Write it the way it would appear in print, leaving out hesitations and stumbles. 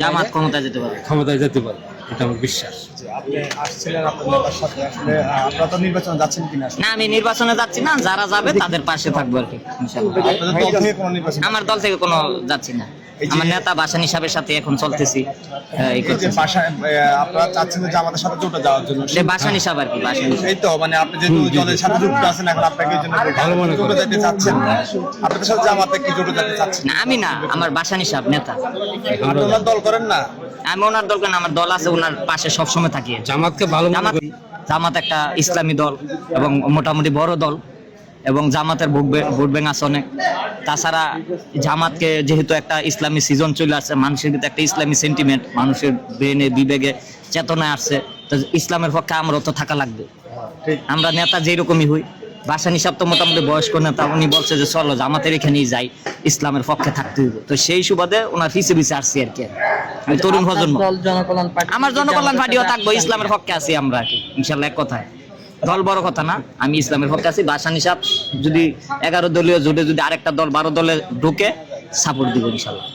জামাত ক্ষমতায় যেতে পারে। ক্ষমতায় যেতে পারে, এটা আমার বিশ্বাস। আপনি আসছিলেন আপনার নেতার সাথে, আসলে আপনারা তো নির্বাচনে যাচ্ছেন কিনা? না, আমি নির্বাচনে যাচ্ছি না, যারা যাবে তাদের পাশে থাকবো আর কি ইনশাআল্লাহ। আপনাদের দল থেকে কোনো নির্বাচন? আমার দল থেকে কোনো যাচ্ছি না, আমার নেতা ভাসানী সাহেবের সাথে এখন চলতেছি। এই যে বাসায় আপনারা চাচ্ছেন যে জামাতের সাথে জোটে যাওয়ার জন্য, সে ভাসানী সাহেব আর কি, ভাসানী সাহেব। এই তো মানে আপনি যেহেতু দলের সাথে যুক্ত আছেন, এখন আপনাকে এই জন্য ভালো মনে করেন। জোটে যেতে চাচ্ছেন, আপনাদের সাথে জামাতে কি জোটে যেতে চাচ্ছেন? না, আমি না, আমার ভাসানী সাহেব নেতা। আপনি ওনার দল করেন না? আমি ওনার দল করি না, আমার দল আছে, ওনার পাশে সবসময় থাকি। জামাতকে ভালো মনে জামাত করি। জামাত একটা ইসলামী দল এবং মোটামুটি বড় দল, এবং জামাতের ভোট ব্যাংক আছে অনেক। তাছাড়া জামাতকে যেহেতু একটা ইসলামী সিজন চলে আসছে, মানুষের ভিতরে একটা ইসলামী সেন্টিমেন্ট, মানুষের ব্রেনে বিবেকে চেতনায় আসছে, তো ইসলামের পক্ষে আমরাও তো থাকা লাগবে। আমরা নেতা যেরকমই হই, ভাসানী সাহেব তো মোটামুটি বয়স্ক নেতা, উনি বলছে যে চলো জামাতের এখানেই যাই, ইসলামের পক্ষে থাকতে হইব। তো সেই সুবাদে ওনার পিছে পিছে আসছি আর কি। আমি তরুণ প্রজন্ম, আমার জনকল্যাণ পার্টিও থাকবো, ইসলামের পক্ষে আছি আমরা আর কি ইনশাল্লাহ। এক কথায় দল বড় কথা না, আমি ইসলামের পক্ষে আছি। ভাসানী সাহেব যদি 11 দলীয় জোটে যদি আরেকটা দল 12 দলে ঢুকে, সাপোর্ট দিব ইনশাল্লাহ।